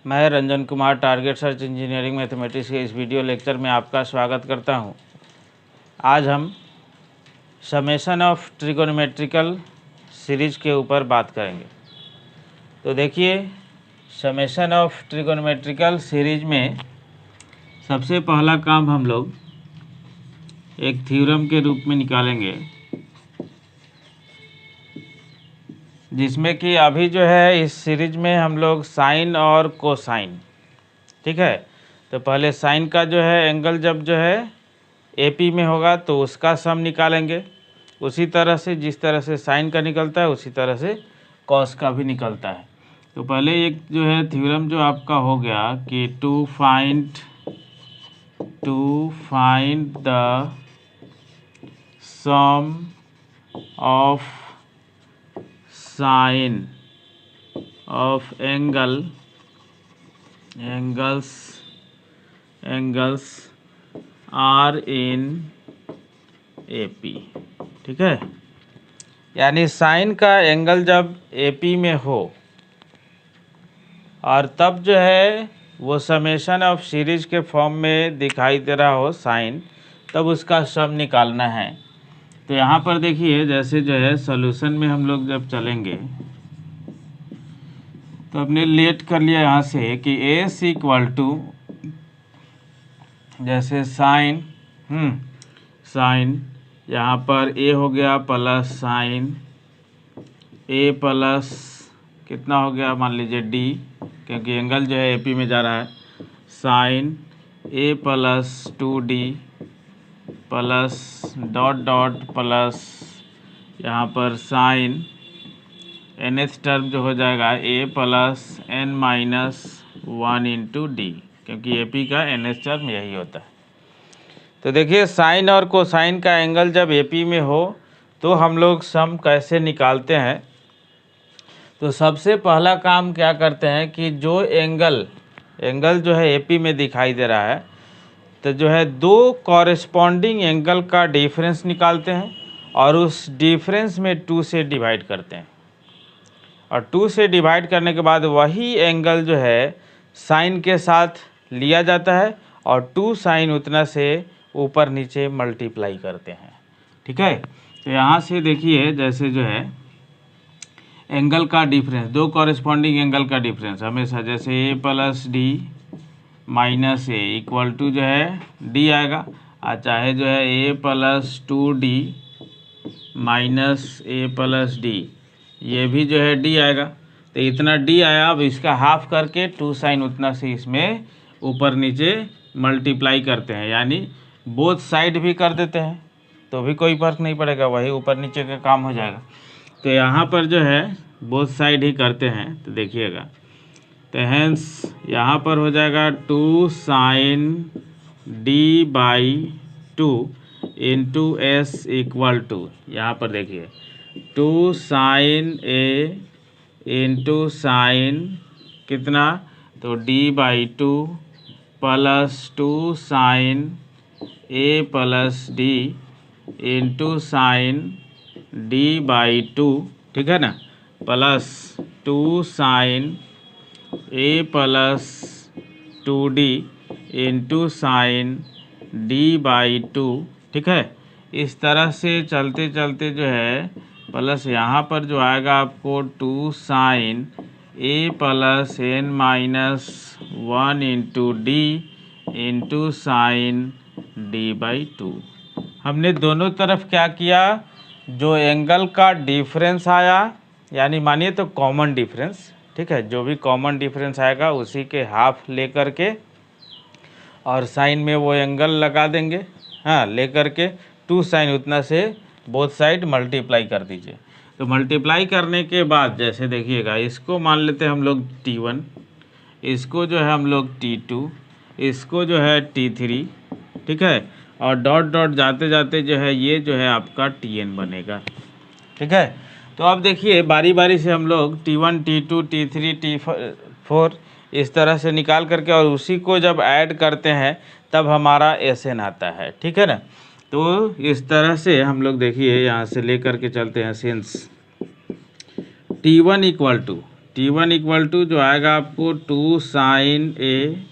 मैं Ranjan Kumar target search engineering mathematics के इस वीडियो लेक्चर में आपका स्वागत करता हूं। आज हम समेशन ऑफ ट्रिगोनोमेट्रिकल सीरीज के ऊपर बात करेंगे। तो देखिए, समेशन ऑफ ट्रिगोनोमेट्रिकल सीरीज में सबसे पहला काम हम लोग एक थ्योरम के रूप में निकालेंगे, जिसमें कि अभी जो है इस सीरीज में हम लोग साइन और कोसाइन, ठीक है। तो पहले साइन का जो है एंगल जब जो है एपी में होगा तो उसका सम निकालेंगे। उसी तरह से जिस तरह से साइन का निकलता है उसी तरह से कॉस का भी निकलता है। तो पहले एक जो है थ्योरम जो आपका हो गया कि to find the sum of sine of angles are in AP, ठीक है। यानी साइन का एंगल जब एपी में हो और तब जो है वो समेशन ऑफ सीरीज के फॉर्म में दिखाई दे रहा हो साइन, तब उसका सम निकालना है। तो यहाँ पर देखिए, जैसे जो है सॉल्यूशन में हम लोग जब चलेंगे तो हमने लेट कर लिया यहाँ से कि एस इक्वल टू जैसे साइन यहाँ पर ए हो गया प्लस साइन ए प्लस कितना हो गया, मान लीजिए डी, क्योंकि एंगल जो है एपी में जा रहा है, sine A plus 2d plus dot dot plus यहाँ पर साइन nth टर्म जो हो जाएगा a plus n minus 1 into D, क्योंकि एपी का nth टर्म यही होता है। तो देखिए, साइन और कोसाइन का एंगल जब एपी में हो तो हम लोग सम कैसे निकालते हैं। तो सबसे पहला काम क्या करते हैं कि जो एंगल जो है एपी में दिखाई दे रहा है, तो जो है दो कॉरेस्पॉन्डिंग एंगल का डिफरेंस निकालते हैं और उस डिफरेंस में 2 से डिवाइड करते हैं। और 2 से डिवाइड करने के बाद वही एंगल जो है साइन के साथ लिया जाता है और 2 साइन उतना से ऊपर नीचे मल्टीप्लाई करते हैं, ठीक है। तो यहाँ से देखिए, जैसे जो है एंगल का डिफरेंस, दो कॉरेस्पॉन्डिंग एंगल का डिफरेंस हमेशा, जैसे A plus D minus A equal to जो है डी आएगा, और चाहे जो है A plus 2d minus A plus D, ये भी जो है डी आएगा। तो इतना डी आया, अब इसका हाफ करके 2 साइन उतना से इसमें ऊपर नीचे मल्टीप्लाई करते हैं, यानी बोथ साइड भी कर देते हैं तो भी कोई फर्क नहीं पड़ेगा, वही ऊपर नीचे का काम हो जाएगा। तो यहाँ पर जो है बोथ साइड ही करते हैं, तो देखिएगा, तो हेंस यहाँ पर हो जाएगा 2 sine D by 2 into S equal to, यहाँ पर देखिए 2 साइन ए इंटू साइन कितना, तो D by 2 plus 2 sine A plus D into sine D by 2, ठीक है ना, plus 2 sine A plus 2d into sine D by 2, ठीक है। इस तरह से चलते चलते जो है प्लस यहाँ पर जो आएगा आपको 2 sine A plus n minus 1 into D into sine D by 2। हमने दोनों तरफ क्या किया, जो एंगल का डिफरेंस आया, यानी मानिए तो कॉमन डिफरेंस, ठीक है, जो भी कॉमन डिफरेंस आएगा उसी के हाफ लेकर के और साइन में वो एंगल लगा देंगे, हाँ, लेकर के 2 साइन उतना से बोथ साइड मल्टीप्लाई कर दीजिए। तो मल्टीप्लाई करने के बाद जैसे देखिएगा, इसको मान लेते हैं हम लोग T1, इसको जो है हम लोग T2, इसको जो है T3, ठीक है, और डॉट डॉट जाते जाते जो है ये जो है आपका Tn बनेगा, ठीक है। तो अब देखिए, बारी बारी से हम लोग T1 T2 T3 T4 इस तरह से निकाल करके और उसी को जब ऐड करते हैं तब हमारा Sn आता है, ठीक है ना। तो इस तरह से हम लोग देखिए यहाँ से ले करके चलते हैं, since T1 equal to T1 equal to जो आएगा आपको 2 साइन ए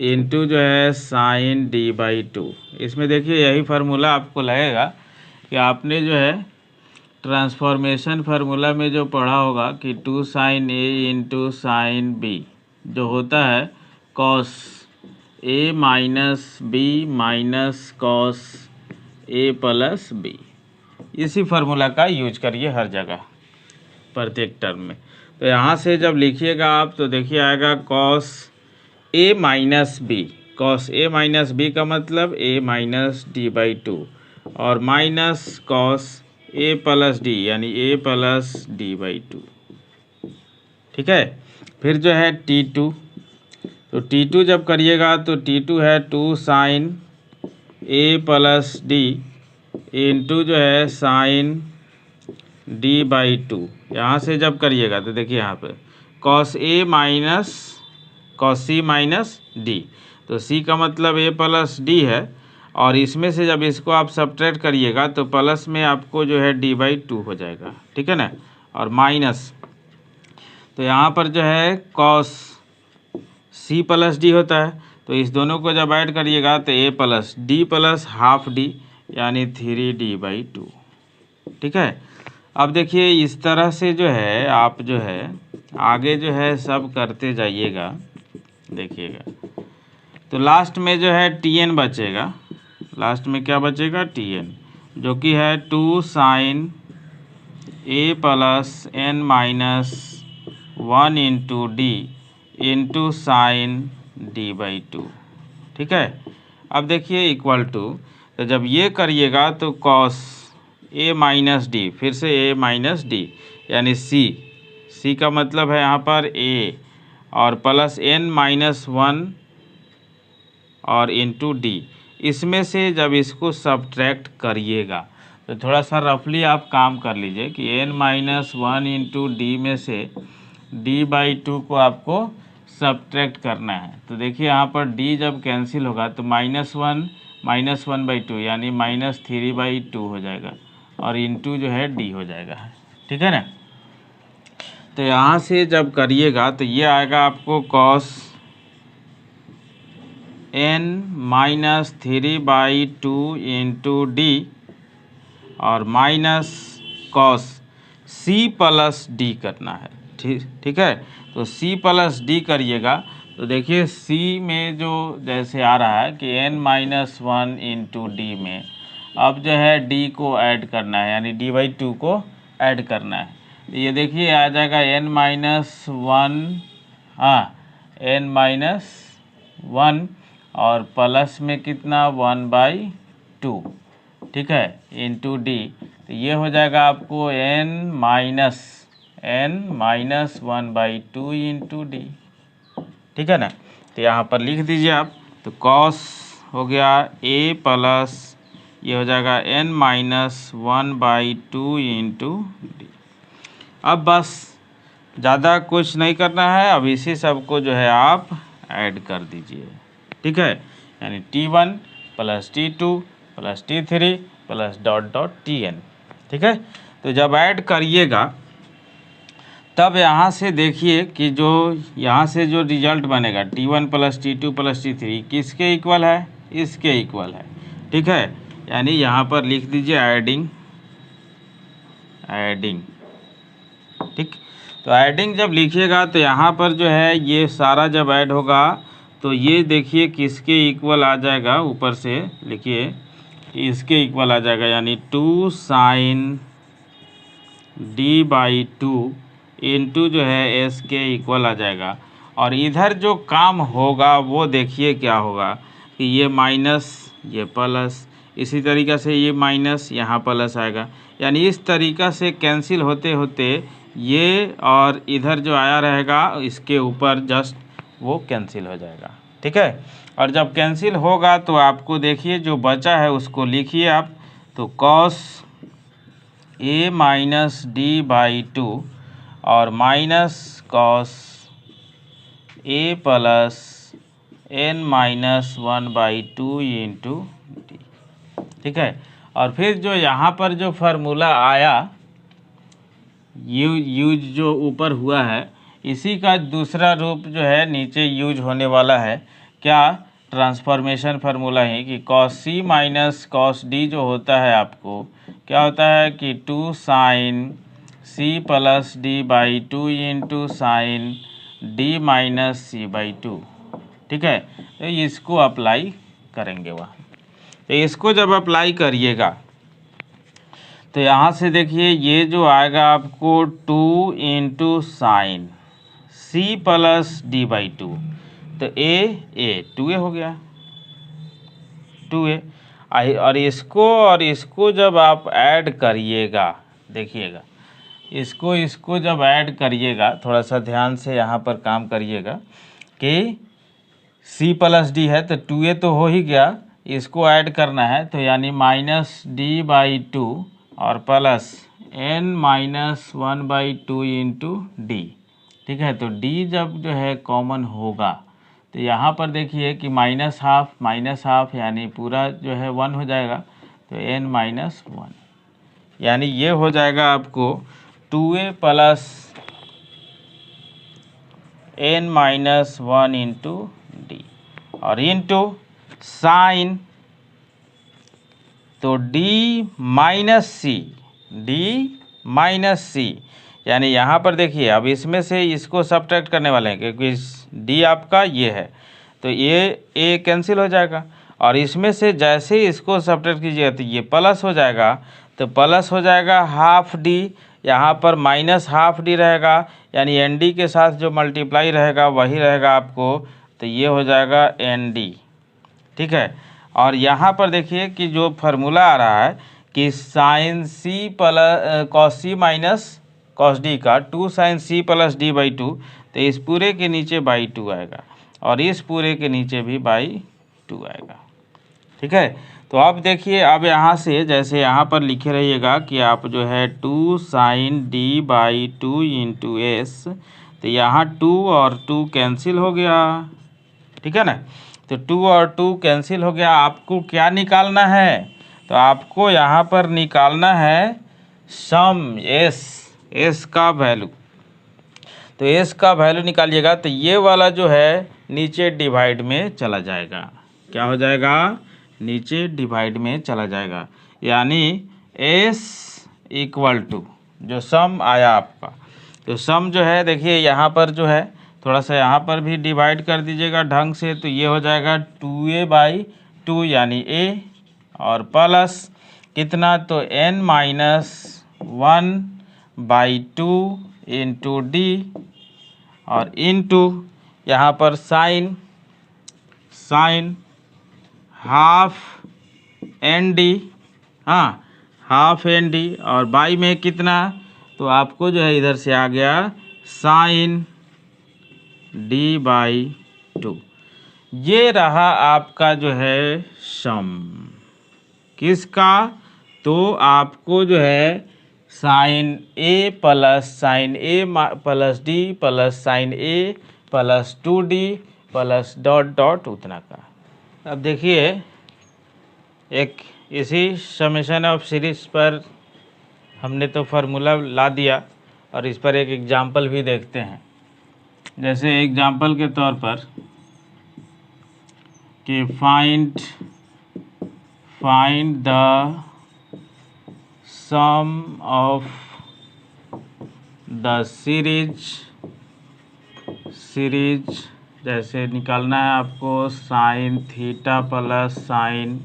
इंटू जो है साइन D/2। इसमें देखिए यही फार्मूला आपको लगेगा कि आपने जो है ट्रांसफॉर्मेशन फार्मूला में जो पढ़ा होगा कि 2 साइन ए इंटू साइन बी जो होता है cos A minus B minus cos A plus B. इसी फार्मूला का यूज करिए हर जगह प्रत्येक टर्म में। तो यहाँ से जब लिखिएगा आप तो देखिए आएगा cos A minus B. Cos A minus B का मतलब ए माइनस D/2 और minus cos A plus D यानी ए प्लस D/2। ठीक है। फिर जो है T2, तो T2 जब करिएगा तो T2 है 2 sine A plus D into जो है साइन D/2। यहाँ से जब करिएगा तो देखिए यहाँ पे cos A minus cos C minus D, तो सी का मतलब ए प्लस डी है और इसमें से जब इसको आप सब्ट्रैक्ट करिएगा तो प्लस में आपको जो है D/2 हो जाएगा। ठीक है ना। और माइनस तो यहाँ पर जो है कॉस सी प्लस डी होता है, तो इस दोनों को जब ऐड करिएगा तो A plus D plus half D यानी 3D/2। ठीक है। अब देखिए इस तरह से जो है आप जो है आगे जो है सब करते जाइएगा। देखिएगा तो लास्ट में जो है Tn बचेगा। लास्ट में क्या बचेगा? Tn, जो कि है 2 sine A plus N minus 1 into D into sine D/2। ठीक है। अब देखिए इक्वल टू, तो जब ये करिएगा तो कॉस ए माइनस डी, फिर से ए माइनस डी यानी सी का मतलब है यहाँ पर ए और प्लस एन माइनस 1 और इंटू डी। इसमें से जब इसको सब्ट्रैक्ट करिएगा तो थोड़ा सा रफली आप काम कर लीजिए कि एन माइनस 1 इंटू डी में से D/2 को आपको सब्ट्रैक्ट करना है। तो देखिए यहाँ पर d जब कैंसिल होगा तो -1 यानी -3/2 हो जाएगा और इंटू जो है d हो जाएगा। ठीक है ना। तो यहाँ से जब करिएगा तो ये आएगा आपको cos n minus 3/2 into D और minus cos c plus D करना है। ठीक है। तो c प्लस डी करिएगा तो देखिए c में जो जैसे आ रहा है कि n माइनस 1 इंटू डी में अब जो है d को ऐड करना है यानी D/2 को ऐड करना है। ये देखिए आ जाएगा n माइनस 1, n माइनस 1 और प्लस में कितना 1/2। ठीक है। इंटू डी, तो ये हो जाएगा आपको n माइनस 1/2 इंटू डी। ठीक है ना। तो यहाँ पर लिख दीजिए आप, तो कॉस हो गया a प्लस ये हो जाएगा n माइनस 1/2 इंटू डी। अब बस ज़्यादा कुछ नहीं करना है, अब इसी सब को जो है आप ऐड कर दीजिए। ठीक है। यानी T1 plus T2 plus T3 plus dot dot Tn। ठीक है। तो जब ऐड करिएगा तब यहाँ से देखिए कि जो यहाँ से जो रिजल्ट बनेगा T1 plus T2 plus T3 किसके इक्वल है? इसके इक्वल है। ठीक है। यानी यहाँ पर लिख दीजिए ऐडिंग। ठीक। तो ऐडिंग जब लिखिएगा तो यहाँ पर जो है ये सारा जब ऐड होगा तो ये देखिए किसके इक्वल आ जाएगा, ऊपर से लिखिए इसके इक्वल आ जाएगा यानी 2 साइन D/2 इंटू जो है S के इक्वल आ जाएगा। और इधर जो काम होगा वो देखिए क्या होगा कि ये माइनस ये प्लस, इसी तरीक़ा से ये माइनस यहाँ प्लस आएगा, यानी इस तरीक़ा से कैंसिल होते होते ये और इधर जो आया रहेगा इसके ऊपर जस्ट वो कैंसिल हो जाएगा। ठीक है। और जब कैंसिल होगा तो आपको देखिए जो बचा है उसको लिखिए आप, तो कॉस a माइनस D/2 और minus cos a plus n minus 1/2 into D. ठीक है। और फिर जो यहाँ पर जो फार्मूला आया यूज जो ऊपर हुआ है इसी का दूसरा रूप जो है नीचे यूज होने वाला है, क्या, ट्रांसफॉर्मेशन फार्मूला ही कि cos c minus cos d जो होता है आपको क्या होता है कि 2 sin c plus d by 2 into sine d minus c by 2। ठीक है, तो इसको अप्लाई करेंगे वहाँ। तो इसको जब अप्लाई करिएगा तो यहाँ से देखिए ये जो आएगा आपको 2 into sine c plus D by 2, तो ए 2a हो गया, 2a। और इसको जब आप ऐड करिएगा, देखिएगा इसको जब ऐड करिएगा, थोड़ा सा ध्यान से यहाँ पर काम करिएगा कि c प्लस डी है तो 2a तो हो ही गया, इसको ऐड करना है तो यानी माइनस डी बाई 2 और plus n minus 1 by 2 into D. ठीक है, तो d जब जो है कॉमन होगा तो यहाँ पर देखिए कि माइनस हाफ यानी पूरा जो है 1 हो जाएगा, तो n माइनस 1 यानी ये हो जाएगा आपको 2a plus n minus 1 into D और इंटू साइन, तो d माइनस सी यानी यहाँ पर देखिए अब इसमें से इसको सब्ट्रैक्ट करने वाले हैं क्योंकि d आपका ये है, तो ये a कैंसिल हो जाएगा और इसमें से जैसे ही इसको सब्ट्रैक्ट कीजिएगा तो ये प्लस हो जाएगा, तो प्लस हो जाएगा हाफ d, यहाँ पर माइनस हाफ d रहेगा यानी nd के साथ जो मल्टीप्लाई रहेगा वही रहेगा आपको, तो ये हो जाएगा nd। ठीक है, और यहाँ पर देखिए कि जो फार्मूला आ रहा है कि sine C plus cos C minus cos D का 2 sine C plus D by 2, तो इस पूरे के नीचे बाई 2 आएगा और इस पूरे के नीचे भी बाई 2 आएगा। ठीक है, तो अब देखिए अब यहाँ से जैसे यहाँ पर लिखे रहिएगा कि आप जो है 2 sine D by 2 into S, तो यहाँ 2 और 2 कैंसिल हो गया। ठीक है ना, तो 2 और 2 कैंसिल हो गया। आपको क्या निकालना है, तो आपको यहाँ पर निकालना है सम एस का वैल्यू, तो एस का वैल्यू निकालिएगा तो ये वाला जो है नीचे डिवाइड में चला जाएगा। क्या हो जाएगा, नीचे डिवाइड में चला जाएगा, यानी एस इक्वल टू जो सम आया आपका, तो सम जो है देखिए यहाँ पर जो है थोड़ा सा यहाँ पर भी डिवाइड कर दीजिएगा ढंग से, तो ये हो जाएगा 2a बाई 2 यानी a और प्लस कितना, तो n minus 1 by 2 into D और इंटू यहाँ पर साइन हाफ एन डी, हाँ हाफ एन डी और बाई में कितना, तो आपको जो है इधर से आ गया साइन डी बाई 2। ये रहा आपका जो है सम किसका, तो आपको जो है sine A plus D plus sign A plus 2d plus dot उतना का। अब देखिए एक इसी समेशन ऑफ सीरीज पर हमने तो फार्मूला ला दिया और इस पर एक एग्जाम्पल भी देखते हैं। जैसे एग्जाम्पल के तौर पर कि find the sum of the series जैसे निकालना है आपको sine theta plus sine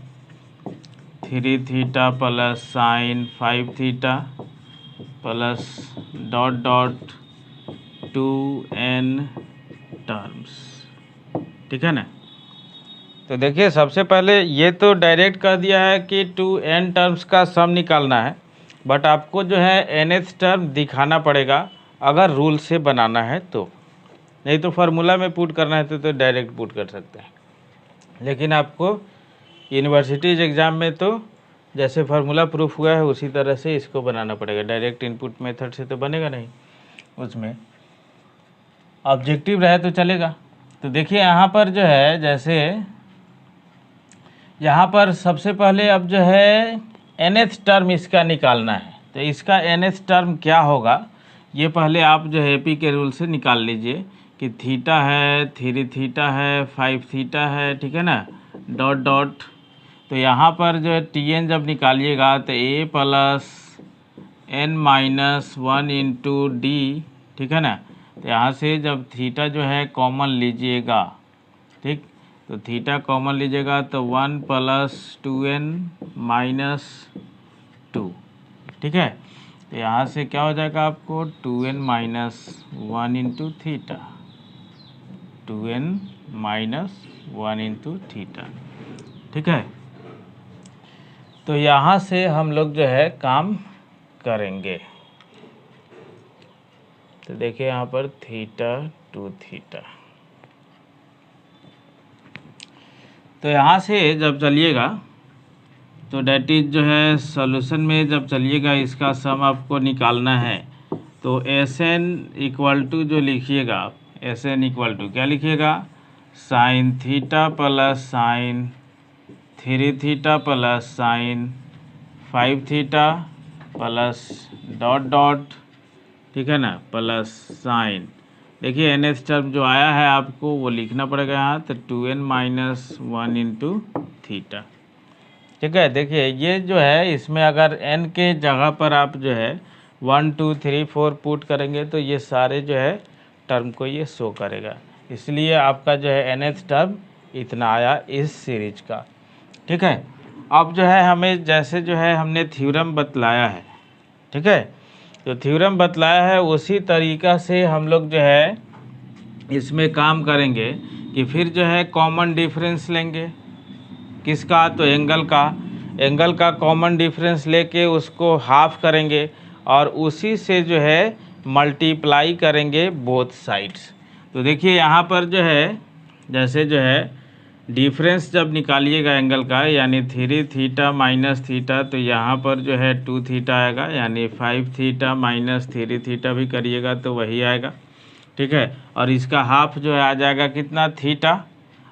3 theta plus sine 5 theta plus dot 2n terms. ठीक है ना, तो देखिए सबसे पहले ये तो डायरेक्ट कर दिया है कि 2n टर्म्स का सम निकालना है, बट आपको जो है nth टर्म दिखाना पड़ेगा अगर रूल से बनाना है तो, नहीं तो फार्मूला में पुट करना है तो डायरेक्ट पुट कर सकते हैं। लेकिन आपको यूनिवर्सिटीज़ एग्ज़ाम में तो जैसे फार्मूला प्रूफ हुआ है उसी तरह से इसको बनाना पड़ेगा, डायरेक्ट इनपुट मेथड से तो बनेगा नहीं, उसमें ऑब्जेक्टिव रहे तो चलेगा। तो देखिए यहाँ पर जो है जैसे यहाँ पर सबसे पहले अब जो है nth टर्म इसका निकालना है, तो इसका nth टर्म क्या होगा, ये पहले आप जो है एपी के रूल से निकाल लीजिए कि थीटा है, 3 थीटा है, 5 थीटा है, ठीक है ना, डॉट डॉट। तो यहाँ पर जो है टी एन जब निकालिएगा तो A plus N minus 1 into D, ठीक है ना। तो यहाँ से जब थीटा जो है कॉमन लीजिएगा, ठीक, तो थीटा कॉमन लीजिएगा तो 1 प्लस 2n माइनस 2, ठीक है। तो यहाँ से क्या हो जाएगा आपको 2n minus 1 into theta, 2n minus 1 into theta, ठीक है। तो यहाँ से हम लोग जो है काम करेंगे। तो देखिए यहाँ पर थीटा 2 थीटा। तो यहाँ से जब चलिएगा तो डेट इज जो है सॉल्यूशन में जब चलिएगा इसका सम आपको निकालना है। तो एस एन इक्वल टू जो लिखिएगा आप, एस एन इक्वल टू क्या लिखिएगा, sign theta plus sine 3 theta plus sine 5 theta plus dot dot, ठीक है ना, प्लस साइन। देखिए एन एस टर्म जो आया है आपको वो लिखना पड़ेगा यहाँ, तो 2n माइनस 1 इंटू थीटा, ठीक है। देखिए ये जो है इसमें अगर n के जगह पर आप जो है 1 2 3 4 पुट करेंगे तो ये सारे जो है टर्म को ये शो करेगा, इसलिए आपका जो है nth टर्म इतना आया इस सीरीज का, ठीक है। अब जो है हमें जैसे जो है हमने थ्योरम बतलाया है, ठीक है, तो थ्योरम बतलाया है उसी तरीक़ा से हम लोग जो है इसमें काम करेंगे कि फिर जो है कॉमन डिफरेंस लेंगे, किसका, तो एंगल का कॉमन डिफरेंस लेके उसको हाफ करेंगे और उसी से जो है मल्टीप्लाई करेंगे बोथ साइड्स। तो देखिए यहाँ पर जो है जैसे जो है डिफरेंस जब निकालिएगा एंगल का, यानी 3 थीटा माइनस थीटा, तो यहाँ पर जो है 2 थीटा आएगा, यानी 5 थीटा माइनस 3 थीटा भी करिएगा तो वही आएगा, ठीक है। और इसका हाफ जो है आ जाएगा कितना, थीटा,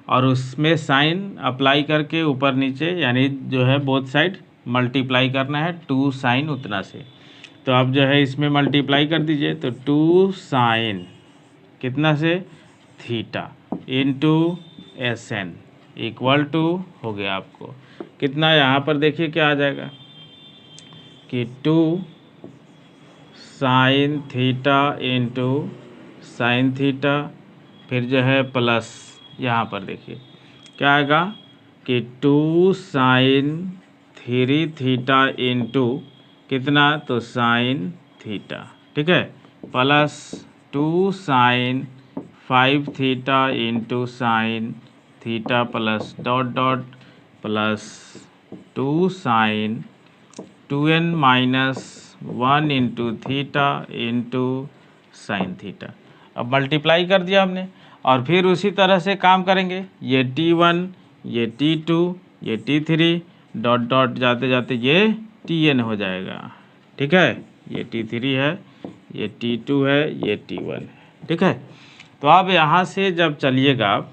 और उसमें साइन अप्लाई करके ऊपर नीचे यानी जो है बोथ साइड मल्टीप्लाई करना है 2 साइन उतना से। तो आप जो है इसमें मल्टीप्लाई कर दीजिए, तो 2 साइन कितना से, theta into S N equal to हो गया आपको कितना, यहाँ पर देखिए क्या आ जाएगा कि 2 sine theta into sine theta, फिर जो है प्लस यहाँ पर देखिए क्या आएगा कि 2 साइन 3 थीटा इंटू कितना, तो साइन थीटा, ठीक है, plus 2 sine 5 theta into sine theta plus dot dot plus 2 sine 2n minus 1 into theta into sine theta. अब मल्टीप्लाई कर दिया हमने और फिर उसी तरह से काम करेंगे, ये T1, ये T2, ये T3, डॉट डॉट जाते जाते ये Tn हो जाएगा, ठीक है, ये T3 है, ये T2 है, ये T1 है, ठीक है। तो अब यहाँ से जब चलिएगा आप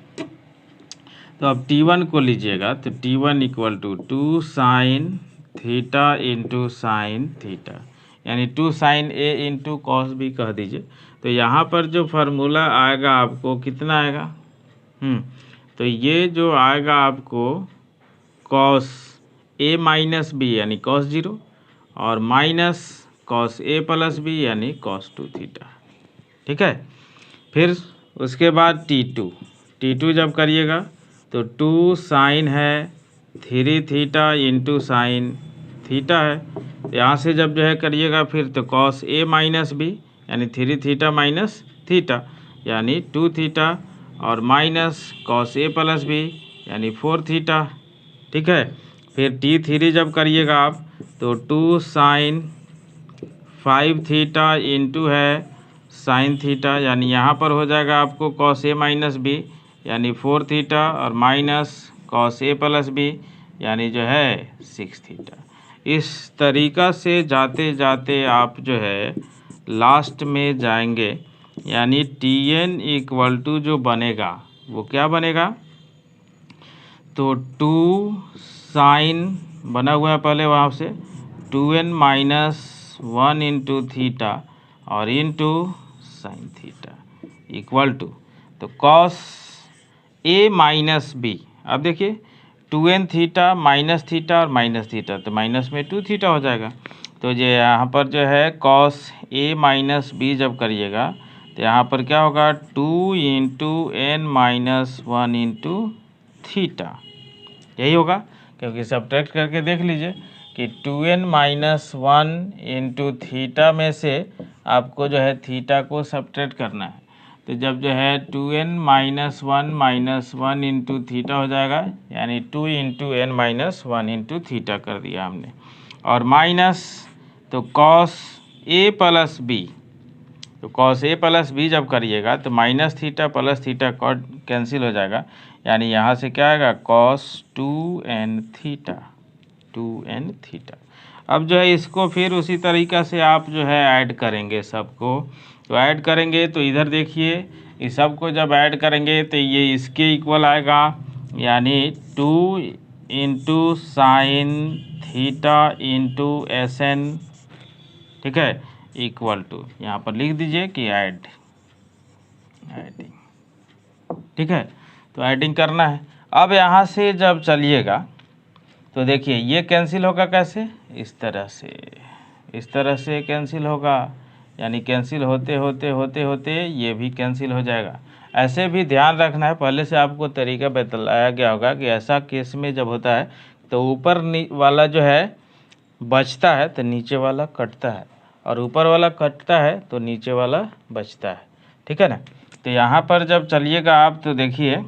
तो अब T1 को लीजिएगा, तो T1 equal to 2 sine theta into sine theta, यानी 2 साइन ए इंटू कॉस भी कह दीजिए। तो यहाँ पर जो फार्मूला आएगा आपको कितना आएगा, तो ये जो आएगा आपको कॉस ए माइनस बी यानी कॉस 0 और minus cos A plus B यानी कॉस 2 थीटा, ठीक है। फिर उसके बाद T2 जब करिएगा तो 2 साइन है 3 थीटा इंटू साइन थीटा है, यहाँ से जब जो है करिएगा फिर तो कॉस ए माइनस बी यानी 3 थीटा माइनस थीटा यानी 2 थीटा और minus cos A plus B यानी 4 थीटा, ठीक है। फिर T3 जब करिएगा आप तो 2 साइन 5 थीटा इंटू है साइन थीटा, यानी यहाँ पर हो जाएगा आपको कॉस ए माइनस बी यानी 4 थीटा और minus cos A plus B यानी जो है 6 थीटा। इस तरीक़ा से जाते जाते आप जो है लास्ट में जाएंगे, यानी Tn इक्वल टू जो बनेगा वो क्या बनेगा, तो 2 साइन बना हुआ है पहले वहाँ से 2n माइनस 1 इंटू थीटा और into sine theta equal to, तो कॉस ए माइनस बी, अब देखिए 2n थीटा माइनस थीटा और माइनस थीटा, तो माइनस में 2 थीटा हो जाएगा। तो जो यहाँ पर जो है कॉस ए माइनस बी जब करिएगा तो यहाँ पर क्या होगा 2 into N minus 1 into theta, यही होगा, क्योंकि सब्ट्रैक्ट करके देख लीजिए कि 2n माइनस 1 इंटू थीटा में से आपको जो है थीटा को सब्ट्रैक्ट करना है। तो जब जो है 2n माइनस 1 इंटू थीटा हो जाएगा, यानी 2 into N minus 1 into theta कर दिया हमने, और माइनस तो कॉस ए प्लस बी, तो कॉस ए प्लस बी जब करिएगा तो minus theta plus theta cancel हो जाएगा, यानी यहाँ से क्या आएगा कॉस 2n थीटा। अब जो है इसको फिर उसी तरीक़ा से आप जो है ऐड करेंगे सबको, तो ऐड करेंगे तो इधर देखिए इस सब को जब ऐड करेंगे तो ये इसके इक्वल आएगा, यानी 2 into sine theta into SN, ठीक है, इक्वल टू, यहाँ पर लिख दीजिए कि ऐडिंग, ठीक है, तो ऐडिंग करना है। अब यहाँ से जब चलिएगा तो देखिए ये कैंसिल होगा कैसे, इस तरह से कैंसिल होगा, यानी कैंसिल होते होते ये भी कैंसिल हो जाएगा। ऐसे भी ध्यान रखना है, पहले से आपको तरीका बताया गया होगा कि ऐसा केस में जब होता है तो ऊपर वाला जो है बचता है तो नीचे वाला कटता है, और ऊपर वाला कटता है तो नीचे वाला बचता है, ठीक है ना। तो यहाँ पर जब चलिएगा आप तो देखिए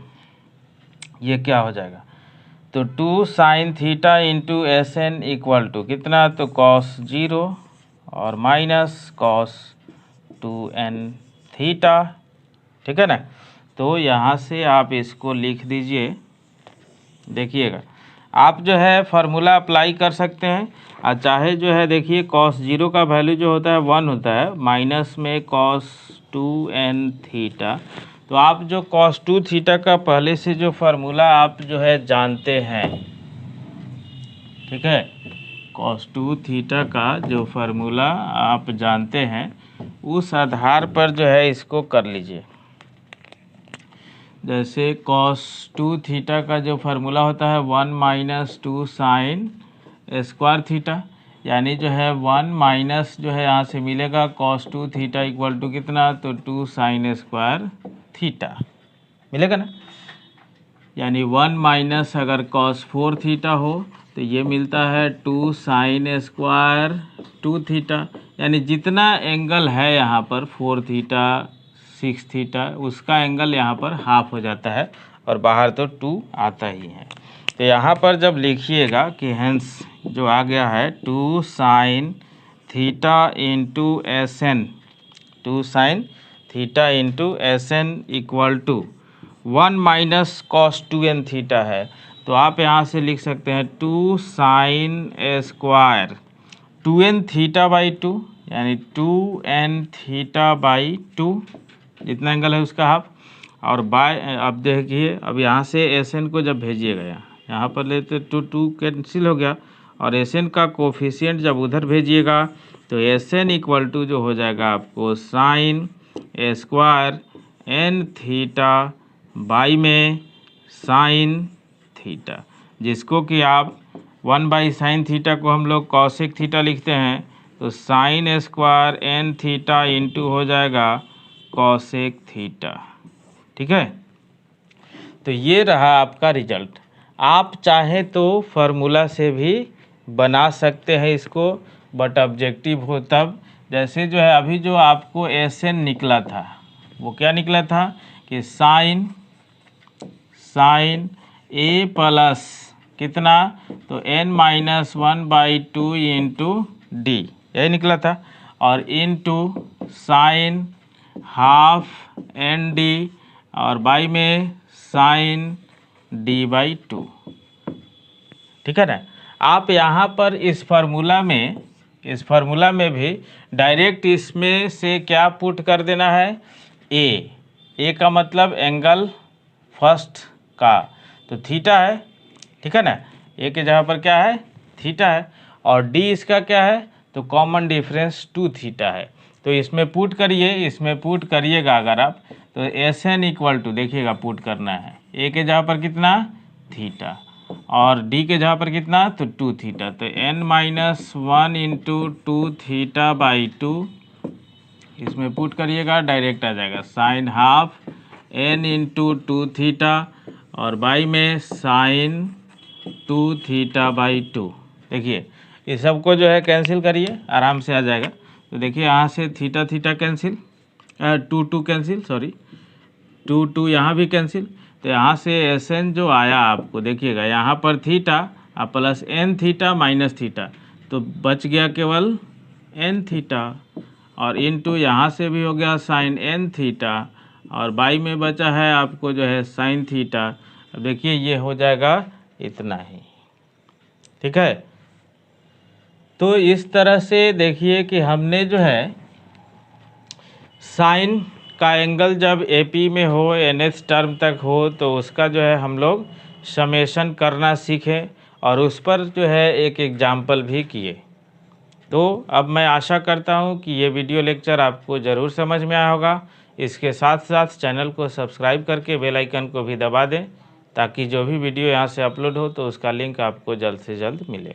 ये क्या हो जाएगा, तो 2 sine theta into SN equal to कितना, तो कॉस 0 और माइनस कॉस 2n थीटा, ठीक है ना। तो यहाँ से आप इसको लिख दीजिए, देखिएगा आप जो है फार्मूला अप्लाई कर सकते हैं, और चाहे जो है देखिए कॉस 0 का वैल्यू जो होता है 1 होता है, माइनस में कॉस 2n थीटा, तो आप जो कॉस 2 थीटा का पहले से जो फार्मूला आप जो है जानते हैं, ठीक है, कॉस 2 थीटा का जो फार्मूला आप जानते हैं उस आधार पर जो है इसको कर लीजिए। जैसे कॉस 2 थीटा का जो फार्मूला होता है 1 माइनस 2 साइन स्क्वायर थीटा, यानी जो है 1 माइनस जो है यहाँ से मिलेगा कॉस 2 थीटा इक्वल टू कितना, तो 2 साइन स्क्वायर थीटा मिलेगा ना, यानी 1 माइनस अगर कॉस 4 थीटा हो तो ये मिलता है 2 साइन स्क्वायर 2 थीटा, यानी जितना एंगल है यहाँ पर 4 थीटा 6 थीटा उसका एंगल यहाँ पर हाफ हो जाता है, और बाहर तो 2 आता ही है। तो यहाँ पर जब लिखिएगा कि हेंस जो आ गया है 2 sine theta into SN, 2 sine theta into SN equal to 1 minus cos 2n theta है, तो आप यहाँ से लिख सकते हैं 2 sine square 2n theta by 2, यानी 2n थीटा बाई 2, जितना एंगल है उसका हाफ, और बाय, अब देखिए अब यहाँ से SN को जब भेजिएगा यहाँ पर लेते 2 कैंसिल हो गया, और SN का कोफिशिएंट जब उधर भेजिएगा तो SN इक्वल टू जो हो जाएगा आपको sine square n theta by में साइन थीटा, जिसको कि आप 1 बाई साइन थीटा को हम लोग कॉसेक थीटा लिखते हैं, तो sine square n theta into हो जाएगा कॉसेक थीटा, ठीक है। तो ये रहा आपका रिजल्ट। आप चाहे तो फार्मूला से भी बना सकते हैं इसको, बट ऑब्जेक्टिव हो तब, जैसे जो है अभी जो आपको SN निकला था वो क्या निकला था कि साइन A प्लस कितना, तो n minus 1 by 2 into D, यही निकला था, और इंटू साइन हाफ ND और बाई में साइन D बाई 2, ठीक है ना। आप यहाँ पर इस फार्मूला में भी डायरेक्ट इसमें से क्या पुट कर देना है, ए का मतलब एंगल फर्स्ट का तो थीटा है, ठीक है ना, ए के जगह पर क्या है थीटा है, और डी इसका क्या है तो कॉमन डिफरेंस 2 थीटा है। तो इसमें पुट करिए, इसमें पुट करिएगा अगर आप तो एस एन इक्वल टू, देखिएगा पुट करना है, ए के जगह पर कितना थीटा और डी के जगह पर कितना तो 2 थीटा, तो n-1 इंटू 2 थीटा बाई 2, इसमें पुट करिएगा डायरेक्ट आ जाएगा sine half n into 2 theta और बाई में साइन 2 थीटा बाई 2। देखिए इस सब को जो है कैंसिल करिए, आराम से आ जाएगा। तो देखिए यहाँ से theta theta cancel, 2 cancel, sorry 2 यहाँ भी कैंसिल। तो यहाँ से एस एन जो आया आपको, देखिएगा यहाँ पर थीटा और plus N theta minus theta, तो बच गया केवल एन थीटा और इनटू यहाँ से भी हो गया साइन एन थीटा और बाई में बचा है आपको जो है साइन थीटा। अब देखिए ये हो जाएगा इतना ही, ठीक है। तो इस तरह से देखिए कि हमने जो है साइन का एंगल जब एपी में हो, एनएच टर्म तक हो, तो उसका जो है हम लोग समेशन करना सीखें और उस पर जो है एक एग्जाम्पल भी किए। तो अब मैं आशा करता हूँ कि ये वीडियो लेक्चर आपको ज़रूर समझ में आया होगा। इसके साथ साथ चैनल को सब्सक्राइब करके बेल आइकन को भी दबा दें ताकि जो भी वीडियो यहाँ से अपलोड हो तो उसका लिंक आपको जल्द से जल्द मिले।